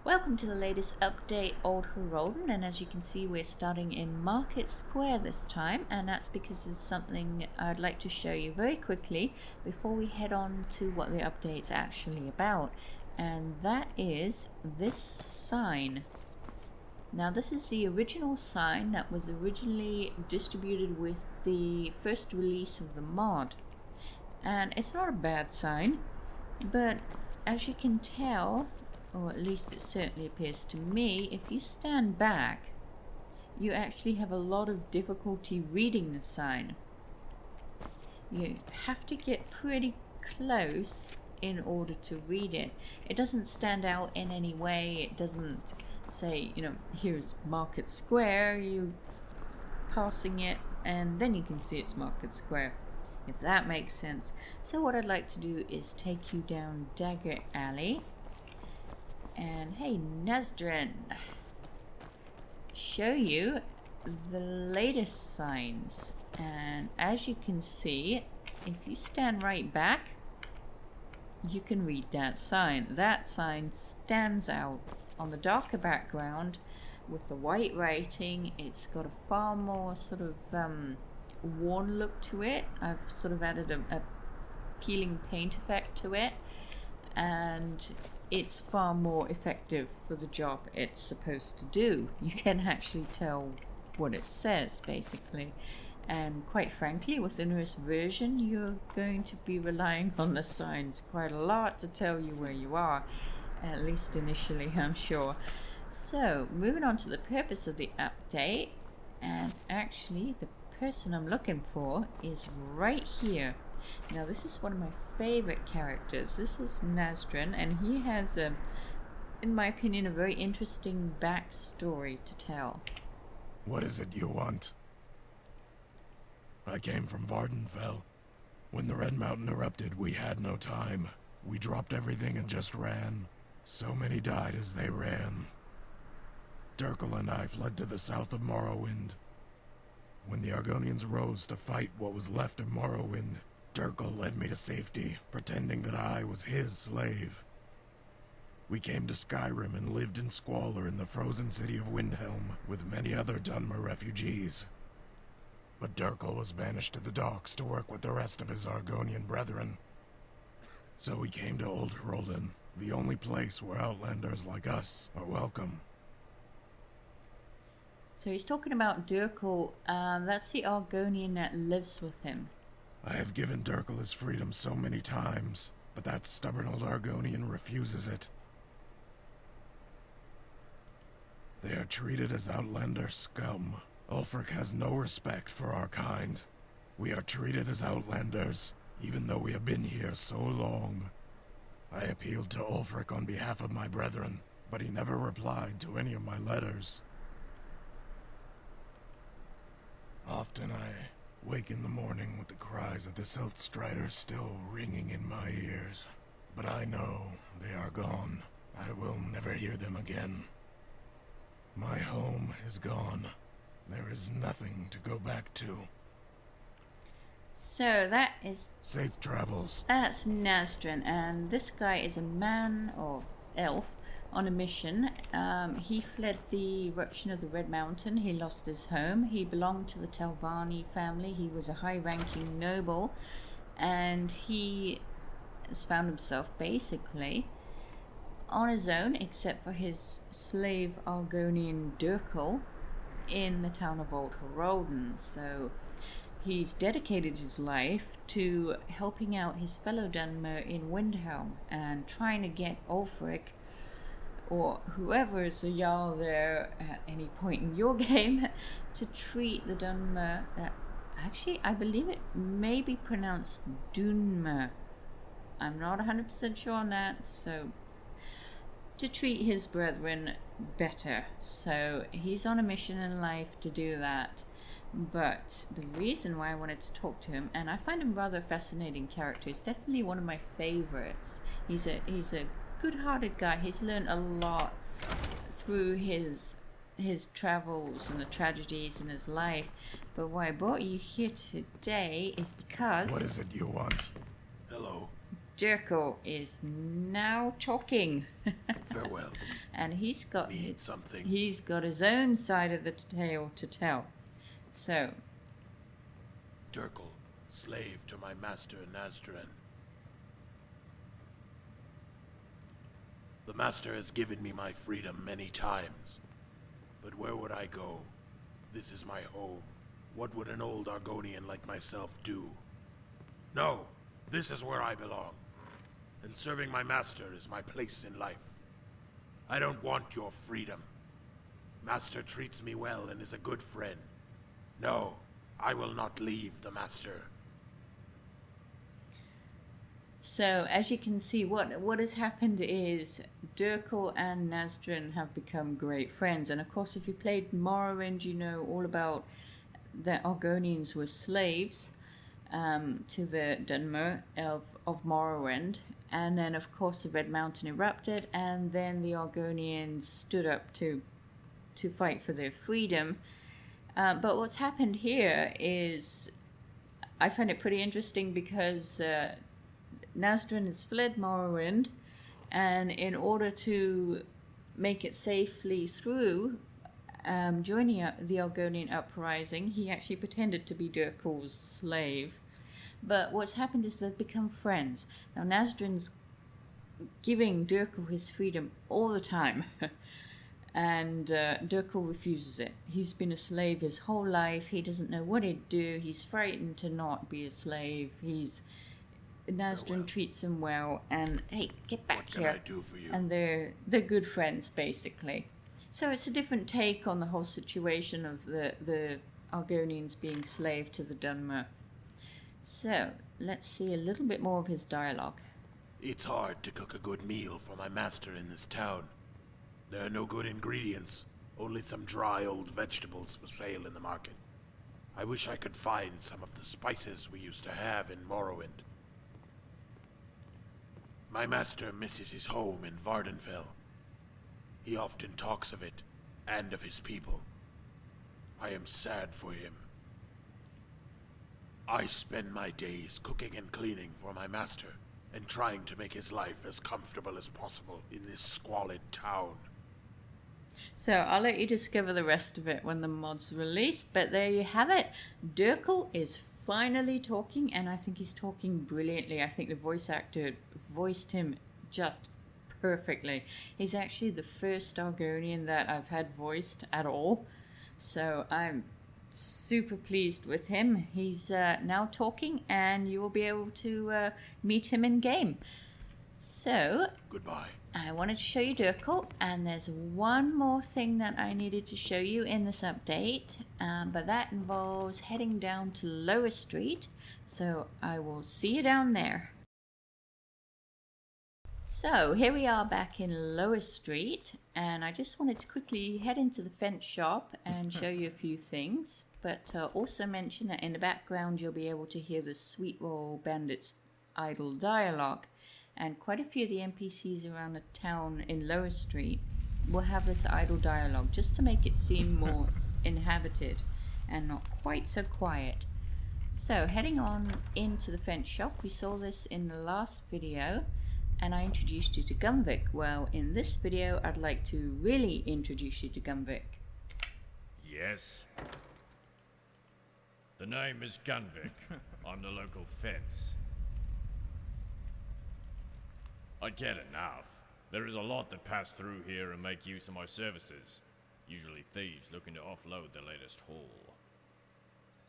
Welcome to the latest update, Old Hroldan, and as you can see we're starting in Market Square this time, and that's because there's something I'd like to show you very quickly before we head on to what the update's actually about, and that is this sign. Now this is the original sign that was originally distributed with the first release of the mod, and it's not a bad sign, but as you can tell, or at least it certainly appears to me, if you stand back, you actually have a lot of difficulty reading the sign. You have to get pretty close in order to read it. It doesn't stand out in any way. It doesn't say, here's Market Square, you passing it, and then you can see it's Market Square, if that makes sense. So what I'd like to do is take you down Dagger Alley. And hey, Nasdrin, show you the latest signs. And as you can see, if you stand right back, you can read that sign. That sign stands out on the darker background with the white writing. It's got a far more sort of worn look to it. I've sort of added a peeling paint effect to it, and it's far more effective for the job it's supposed to do. You can actually tell what it says, basically. And quite frankly, with the newest version, you're going to be relying on the signs quite a lot to tell you where you are, at least initially, I'm sure. So, moving on to the purpose of the update, and actually the person I'm looking for is right here. Now this is one of my favorite characters. This is Nasdrin, and he has, in my opinion, a very interesting backstory to tell. What is it you want? I came from Vardenfell. When the Red Mountain erupted, we had no time. We dropped everything and just ran. So many died as they ran. Durkle and I fled to the south of Morrowind. When the Argonians rose to fight what was left of Morrowind, Durkle led me to safety, pretending that I was his slave. We came to Skyrim and lived in squalor in the frozen city of Windhelm with many other Dunmer refugees. But Durkle was banished to the docks to work with the rest of his Argonian brethren. So we came to Old Hroldan, the only place where outlanders like us are welcome. So he's talking about Durkle. That's the Argonian that lives with him. I have given Durkle his freedom so many times, but that stubborn old Argonian refuses it. They are treated as outlander scum. Ulfric has no respect for our kind. We are treated as outlanders, even though we have been here so long. I appealed to Ulfric on behalf of my brethren, but he never replied to any of my letters. Often I wake in the morning with the cries of the Siltstriders still ringing in my ears. But I know they are gone. I will never hear them again. My home is gone. There is nothing to go back to. So that is... Safe travels. That's Nasdrin, and this guy is a man, or elf, on a mission. He fled the eruption of the Red Mountain. He lost his home. He belonged to the Telvanni family. He was a high-ranking noble, and he has found himself basically on his own, except for his slave Argonian Durkle, in the town of Old Hroldan. So he's dedicated his life to helping out his fellow Dunmer in Windhelm and trying to get Ulfric, or whoever is the Jarl there at any point in your game, to treat the Dunmer, actually I believe it may be pronounced Dunmer. I'm not 100% sure on that, so to treat his brethren better. So he's on a mission in life to do that. But the reason why I wanted to talk to him, and I find him rather a fascinating character, he's definitely one of my favorites. He's a good-hearted guy. He's learned a lot through his travels and the tragedies in his life. But why I brought you here today is because... What is it you want? Hello. Durkle is now talking. Farewell. And he's got Need something? He's got his own side of the tale to tell. So, Durkle, slave to my master Nasdren. The master has given me my freedom many times. But where would I go? This is my home. What would an old Argonian like myself do? No, this is where I belong. And serving my master is my place in life. I don't want your freedom. Master treats me well and is a good friend. No, I will not leave the master. so as you can see, what has happened is Durkle and Nasdrin have become great friends. And of course, if you played Morrowind, you know all about the Argonians were slaves to the Dunmer of Morrowind. And then, of course, the Red Mountain erupted, and then the Argonians stood up to fight for their freedom. But what's happened here is, I find it pretty interesting because Nasdrin has fled Morrowind, and in order to make it safely through joining the Argonian uprising, he actually pretended to be Durkle's slave. But what's happened is they've become friends. Now Nasdrin's giving Durkle his freedom all the time. And Durkle refuses it. He's been a slave his whole life. He doesn't know what he'd do. He's frightened to not be a slave. Nasdrin treats him well, and hey, get back here. What can I do for you? And they're good friends, basically. So it's a different take on the whole situation of the Argonians being slave to the Dunmer. So let's see a little bit more of his dialogue. It's hard to cook a good meal for my master in this town. There are no good ingredients, only some dry old vegetables for sale in the market. I wish I could find some of the spices we used to have in Morrowind. My master misses his home in Vardenfell. He often talks of it, and of his people. I am sad for him. I spend my days cooking and cleaning for my master, and trying to make his life as comfortable as possible in this squalid town. So I'll let you discover the rest of it when the mod's released, but there you have it. Durkle is finally talking, and I think he's talking brilliantly. I think the voice actor voiced him just perfectly. He's actually the first Argonian that I've had voiced at all, so I'm super pleased with him. He's now talking, and you will be able to meet him in game. So Goodbye. I wanted to show you Durkle, and there's one more thing that I needed to show you in this update, but that involves heading down to Lower Street, so I will see you down there. So here we are back in Lower Street, and I just wanted to quickly head into the fence shop and show you a few things, but also mention that in the background you'll be able to hear the Sweet Roll Bandits idle dialogue. And quite a few of the NPCs around the town in Lower Street will have this idle dialogue just to make it seem more inhabited and not quite so quiet. So heading on into the fence shop, we saw this in the last video and I introduced you to Gunvik. Well, in this video I'd like to really introduce you to Gunvik. Yes. The name is Gunvik. I'm the local fence. I get enough. There is a lot that pass through here and make use of my services. Usually thieves looking to offload their latest haul.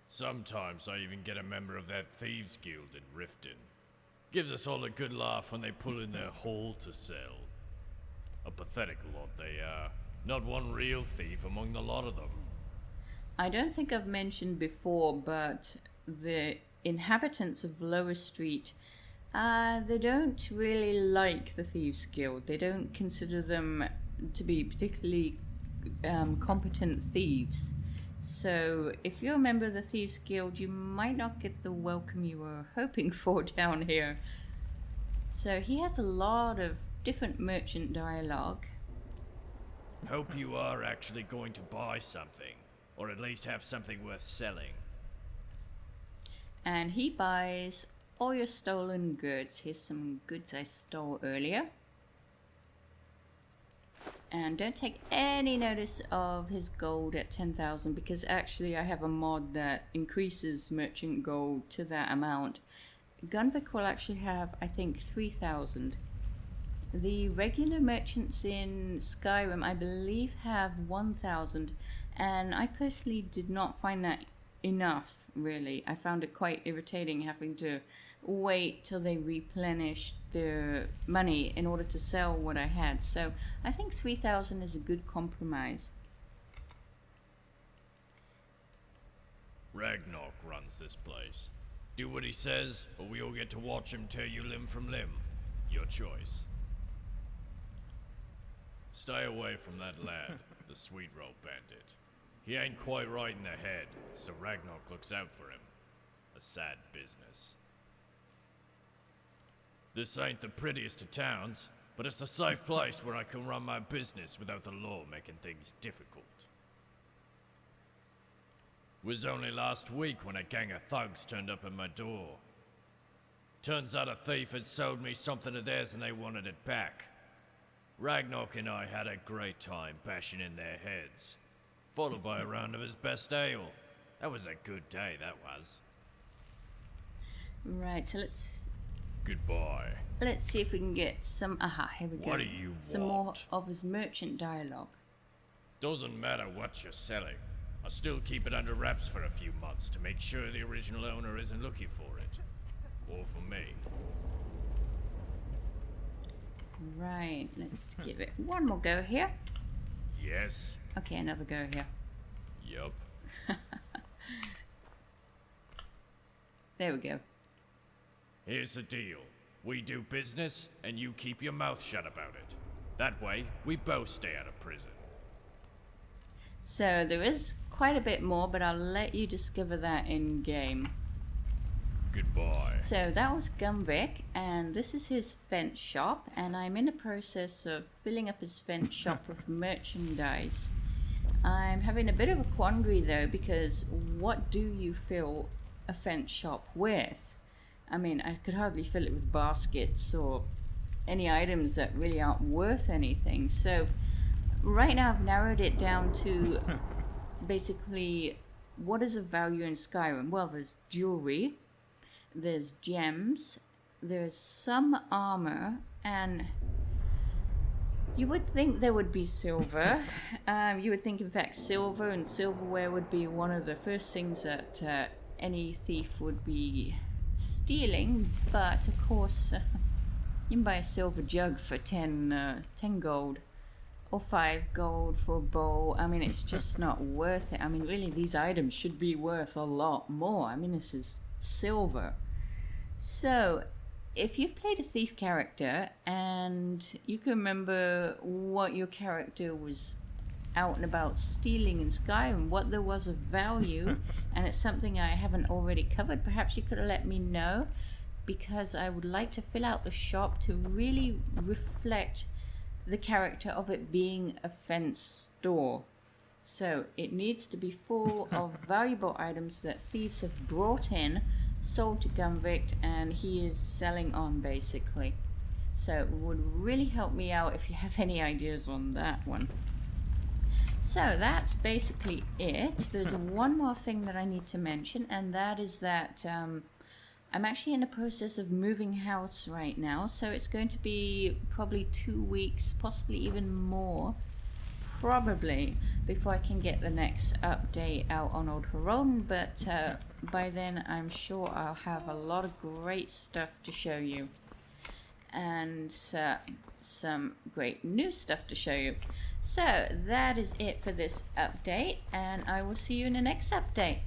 Sometimes I even get a member of that Thieves Guild in Riften. Gives us all a good laugh when they pull in their haul to sell. A pathetic lot they are. Not one real thief among the lot of them. I don't think I've mentioned before, but the inhabitants of Lower Street, they don't really like the Thieves Guild. They don't consider them to be particularly competent thieves. So if you're a member of the Thieves Guild, you might not get the welcome you were hoping for down here. So he has a lot of different merchant dialogue. Hope you are actually going to buy something, or at least have something worth selling. And he buys all your stolen goods. Here's some goods I stole earlier. And don't take any notice of his gold at 10,000 because actually I have a mod that increases merchant gold to that amount. Gunvik will actually have, I think, 3,000. The regular merchants in Skyrim, I believe, have 1,000. And I personally did not find that enough, really. I found it quite irritating having to wait till they replenished their money in order to sell what I had. So I think 3,000 is a good compromise. Ragnarok runs this place. Do what he says, or we all get to watch him tear you limb from limb. Your choice. Stay away from that lad, the sweet roll bandit. He ain't quite right in the head, so Ragnarok looks out for him. A sad business. This ain't the prettiest of towns, but it's a safe place where I can run my business without the law making things difficult. It was only last week when a gang of thugs turned up at my door. Turns out a thief had sold me something of theirs and they wanted it back. Ragnarok and I had a great time bashing in their heads, followed by a round of his best ale. That was a good day, that was. Right, so let's Goodbye. see if we can get some... Aha, here we go. What do you some want? more of his merchant dialogue. Doesn't matter what you're selling. I'll still keep it under wraps for a few months to make sure the original owner isn't looking for it. Or for me. Right, let's give it one more go here. Yes. Okay, another go here. Yup. There we go. Here's the deal. We do business, and you keep your mouth shut about it. That way, we both stay out of prison. So there is quite a bit more, but I'll let you discover that in game. Goodbye. So that was Gunvik, and this is his fence shop, and I'm in the process of filling up his fence shop with merchandise. I'm having a bit of a quandary though, because what do you fill a fence shop with? I mean, I could hardly fill it with baskets or any items that really aren't worth anything. So right now I've narrowed it down to basically what is of value in Skyrim. Well, there's jewelry, there's gems, there's some armor, and you would think there would be silver. You would think, in fact, silver and silverware would be one of the first things that any thief would be stealing, but of course you can buy a silver jug for 10 gold or 5 gold for a bowl. I mean, it's just not worth it. I mean, really, these items should be worth a lot more. I mean, this is silver. So if you've played a thief character and you can remember what your character was out and about stealing in Skyrim, what there was of value, and it's something I haven't already covered, perhaps you could let me know, because I would like to fill out the shop to really reflect the character of it being a fence store. So it needs to be full of valuable items that thieves have brought in, sold to Gunvik, and he is selling on, basically. So it would really help me out if you have any ideas on that one. So that's basically it. There's one more thing that I need to mention, and that is that I'm actually in the process of moving house right now, so it's going to be probably 2 weeks, possibly even more, probably, before I can get the next update out on Old Hroldan, but by then I'm sure I'll have a lot of great stuff to show you, and some great new stuff to show you. So that is it for this update, and I will see you in the next update.